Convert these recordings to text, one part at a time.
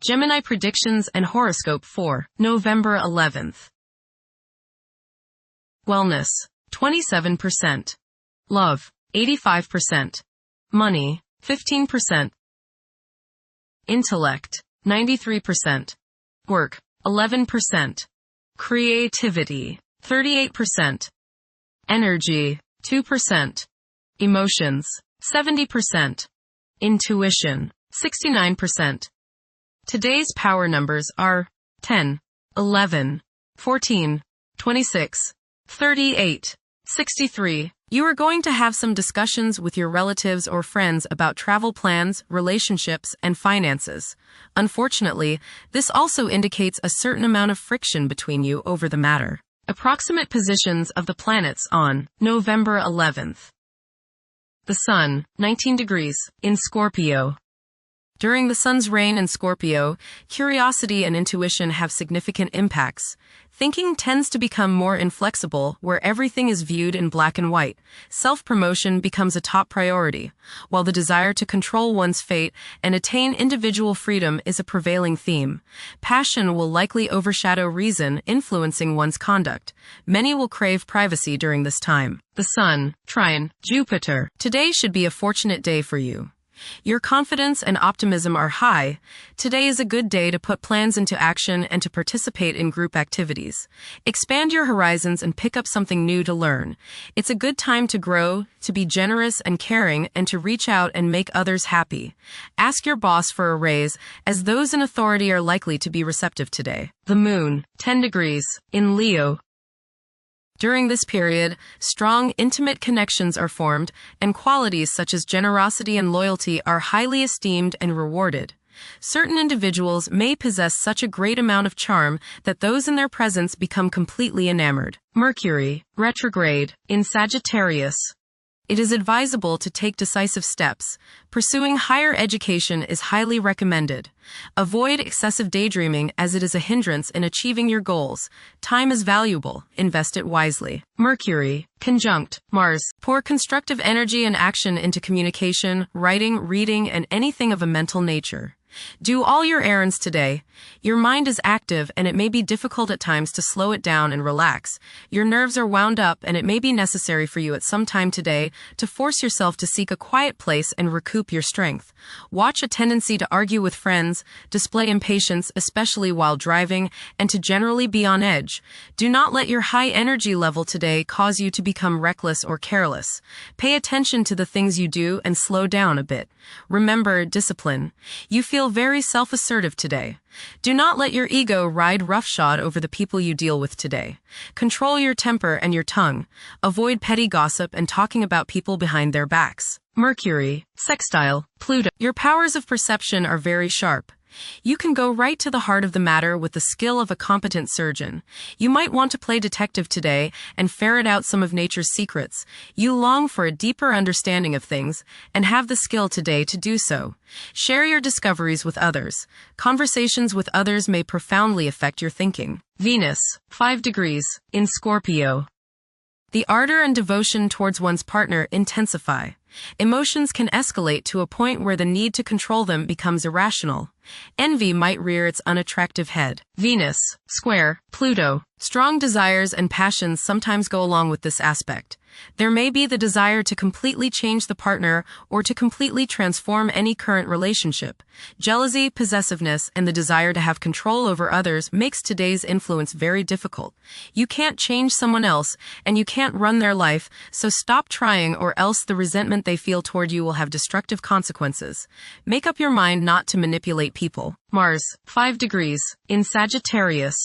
Gemini predictions and horoscope for November 11th. Wellness, 27%. Love, 85%. Money, 15%. Intellect, 93%. Work, 11%. Creativity, 38%. Energy, 2%. Emotions, 70%. Intuition, 69%. Today's power numbers are 10, 11, 14, 26, 38, 63. You are going to have some discussions with your relatives or friends about travel plans, relationships, and finances. Unfortunately, this also indicates a certain amount of friction between you over the matter. Approximate positions of the planets on November 11th. The Sun, 19 degrees, in Scorpio. During the Sun's reign in Scorpio, curiosity and intuition have significant impacts. Thinking tends to become more inflexible, where everything is viewed in black and white. Self-promotion becomes a top priority, while the desire to control one's fate and attain individual freedom is a prevailing theme. Passion will likely overshadow reason, influencing one's conduct. Many will crave privacy during this time. The Sun, trine Jupiter. Today should be a fortunate day for you. Your confidence and optimism are high. Today is a good day to put plans into action and to participate in group activities. Expand your horizons and pick up something new to learn. It's a good time to grow, to be generous and caring, and to reach out and make others happy. Ask your boss for a raise, as those in authority are likely to be receptive today. The Moon, 10 degrees, in Leo. During this period, strong, intimate connections are formed, and qualities such as generosity and loyalty are highly esteemed and rewarded. Certain individuals may possess such a great amount of charm that those in their presence become completely enamored. Mercury, retrograde, in Sagittarius. It is advisable to take decisive steps. Pursuing higher education is highly recommended. Avoid excessive daydreaming, as it is a hindrance in achieving your goals. Time is valuable. Invest it wisely. Mercury, conjunct Mars. Pour constructive energy and action into communication, writing, reading, and anything of a mental nature. Do all your errands today. Your mind is active, and it may be difficult at times to slow it down and relax. Your nerves are wound up, and it may be necessary for you at some time today to force yourself to seek a quiet place and recoup your strength. Watch a tendency to argue with friends, display impatience, especially while driving, and to generally be on edge. Do not let your high energy level today cause you to become reckless or careless. Pay attention to the things you do and slow down a bit. Remember discipline. You feel very self-assertive today. Do not let your ego ride roughshod over the people you deal with today. Control your temper and your tongue. Avoid petty gossip and talking about people behind their backs. Mercury, sextile Pluto. Your powers of perception are very sharp. You can go right to the heart of the matter with the skill of a competent surgeon. You might want to play detective today and ferret out some of nature's secrets. You long for a deeper understanding of things and have the skill today to do so. Share your discoveries with others. Conversations with others may profoundly affect your thinking. Venus, 5 degrees, in Scorpio. The ardor and devotion towards one's partner intensify. Emotions can escalate to a point where the need to control them becomes irrational. Envy might rear its unattractive head. Venus, square Pluto. Strong desires and passions sometimes go along with this aspect. There may be the desire to completely change the partner or to completely transform any current relationship. Jealousy, possessiveness, and the desire to have control over others makes today's influence very difficult. You can't change someone else, and you can't run their life, so stop trying, or else the resentment they feel toward you will have destructive consequences. Make up your mind not to manipulate people. Mars, 5 degrees, in Sagittarius.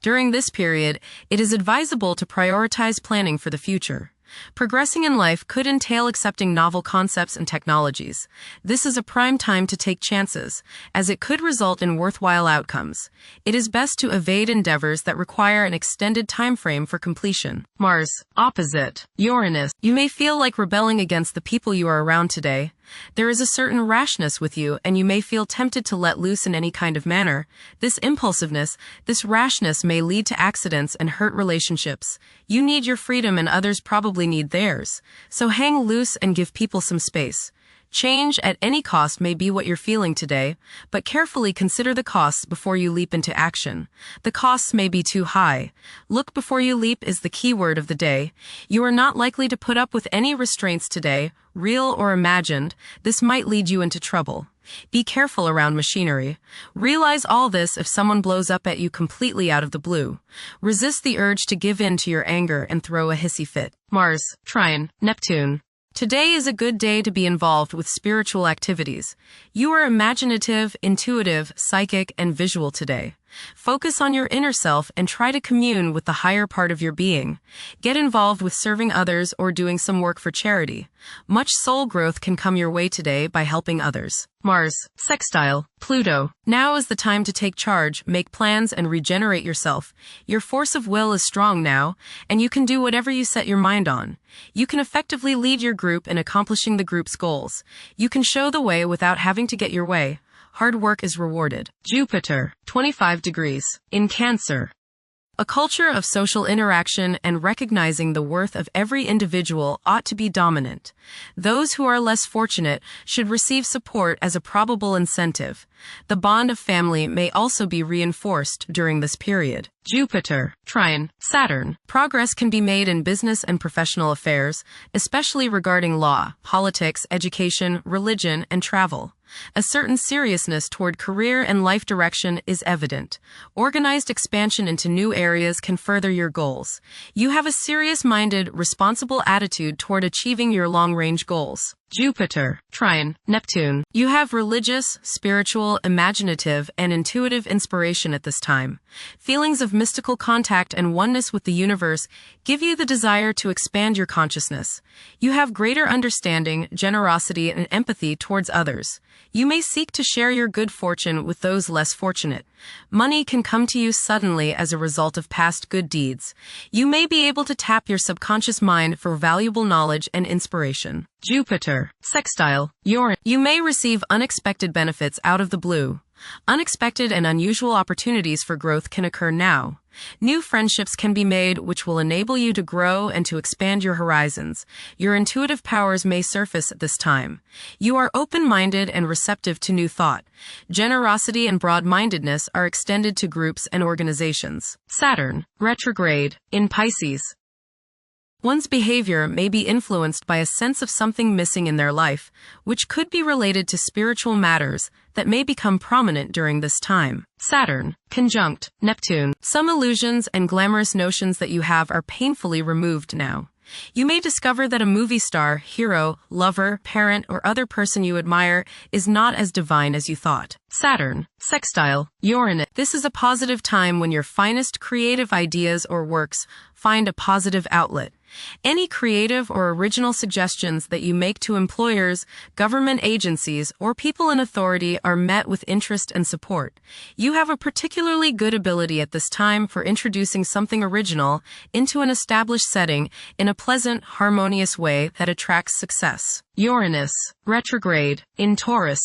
During this period, it is advisable to prioritize planning for the future. Progressing in life could entail accepting novel concepts and technologies. This is a prime time to take chances, as it could result in worthwhile outcomes. It is best to evade endeavors that require an extended time frame for completion. Mars, opposite Uranus. You may feel like rebelling against the people you are around today. There is a certain rashness with you, and you may feel tempted to let loose in any kind of manner. This impulsiveness, this rashness may lead to accidents and hurt relationships. You need your freedom, and others probably need theirs. So hang loose and give people some space. Change at any cost may be what you're feeling today, but carefully consider the costs before you leap into action. The costs may be too high. Look before you leap is the key word of the day. You are not likely to put up with any restraints today, real or imagined. This might lead you into trouble. Be careful around machinery. Realize all this if someone blows up at you completely out of the blue. Resist the urge to give in to your anger and throw a hissy fit. Mars, Trine, Neptune. Today is a good day to be involved with spiritual activities. You are imaginative, intuitive, psychic, and visual today. Focus on your inner self and try to commune with the higher part of your being. Get involved with serving others or doing some work for charity. Much soul growth can come your way today by helping others. Mars, sextile, Pluto. Now is the time to take charge, make plans, and regenerate yourself. Your force of will is strong now, and you can do whatever you set your mind on. You can effectively lead your group in accomplishing the group's goals. You can show the way without having to get your way. Hard work is rewarded. Jupiter, 25 degrees, in Cancer. A culture of social interaction and recognizing the worth of every individual ought to be dominant. Those who are less fortunate should receive support as a probable incentive. The bond of family may also be reinforced during this period. Jupiter, Trine, Saturn. Progress can be made in business and professional affairs, especially regarding law, politics, education, religion, and travel. A certain seriousness toward career and life direction is evident. Organized expansion into new areas can further your goals. You have a serious-minded, responsible attitude toward achieving your long-range goals. Jupiter, Trine, Neptune. You have religious, spiritual, imaginative, and intuitive inspiration at this time. Feelings of mystical contact and oneness with the universe give you the desire to expand your consciousness. You have greater understanding, generosity, and empathy towards others. You may seek to share your good fortune with those less fortunate. Money can come to you suddenly as a result of past good deeds. You may be able to tap your subconscious mind for valuable knowledge and inspiration. Jupiter, sextile, Uranus. You may receive unexpected benefits out of the blue. Unexpected and unusual opportunities for growth can occur now. New friendships can be made which will enable you to grow and to expand your horizons. Your intuitive powers may surface at this time. You are open-minded and receptive to new thought. Generosity and broad-mindedness are extended to groups and organizations. Saturn, retrograde, in Pisces. One's behavior may be influenced by a sense of something missing in their life, which could be related to spiritual matters that may become prominent during this time. Saturn, conjunct Neptune. Some illusions and glamorous notions that you have are painfully removed now. You may discover that a movie star, hero, lover, parent, or other person you admire is not as divine as you thought. Saturn, sextile, Uranus. This is a positive time when your finest creative ideas or works find a positive outlet. Any creative or original suggestions that you make to employers, government agencies, or people in authority are met with interest and support. You have a particularly good ability at this time for introducing something original into an established setting in a pleasant, harmonious way that attracts success. Uranus, retrograde, in Taurus.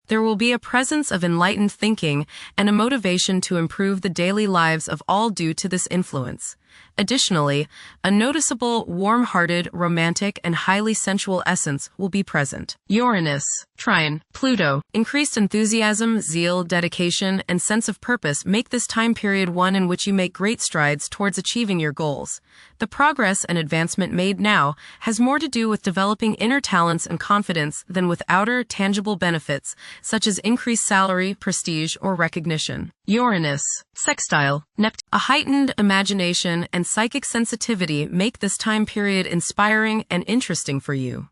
There will be a presence of enlightened thinking and a motivation to improve the daily lives of all due to this influence. Additionally, a noticeable, warm-hearted, romantic, and highly sensual essence will be present. Uranus, Trine, Pluto. Increased enthusiasm, zeal, dedication, and sense of purpose make this time period one in which you make great strides towards achieving your goals. The progress and advancement made now has more to do with developing inner talents and confidence than with outer, tangible benefits, such as increased salary, prestige, or recognition. Uranus, sextile, Neptune. A heightened imagination and psychic sensitivity make this time period inspiring and interesting for you.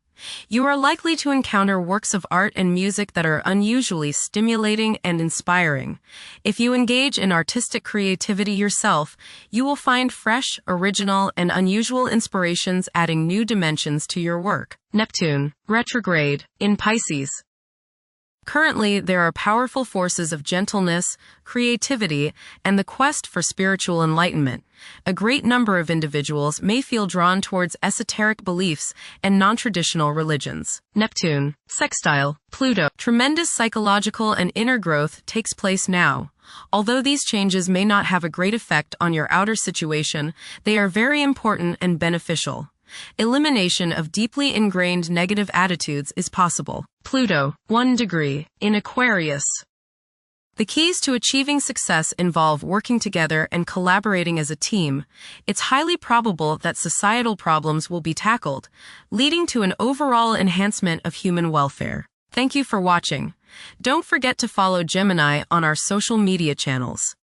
You are likely to encounter works of art and music that are unusually stimulating and inspiring. If you engage in artistic creativity yourself, you will find fresh, original, and unusual inspirations adding new dimensions to your work. Neptune, retrograde, in Pisces. Currently, there are powerful forces of gentleness, creativity, and the quest for spiritual enlightenment. A great number of individuals may feel drawn towards esoteric beliefs and non-traditional religions. Neptune, sextile, Pluto. Tremendous psychological and inner growth takes place now. Although these changes may not have a great effect on your outer situation, they are very important and beneficial. Elimination of deeply ingrained negative attitudes is possible. Pluto, 1 degree, in Aquarius. The keys to achieving success involve working together and collaborating as a team. It's highly probable that societal problems will be tackled, leading to an overall enhancement of human welfare. Thank you for watching. Don't forget to follow Gemini on our social media channels.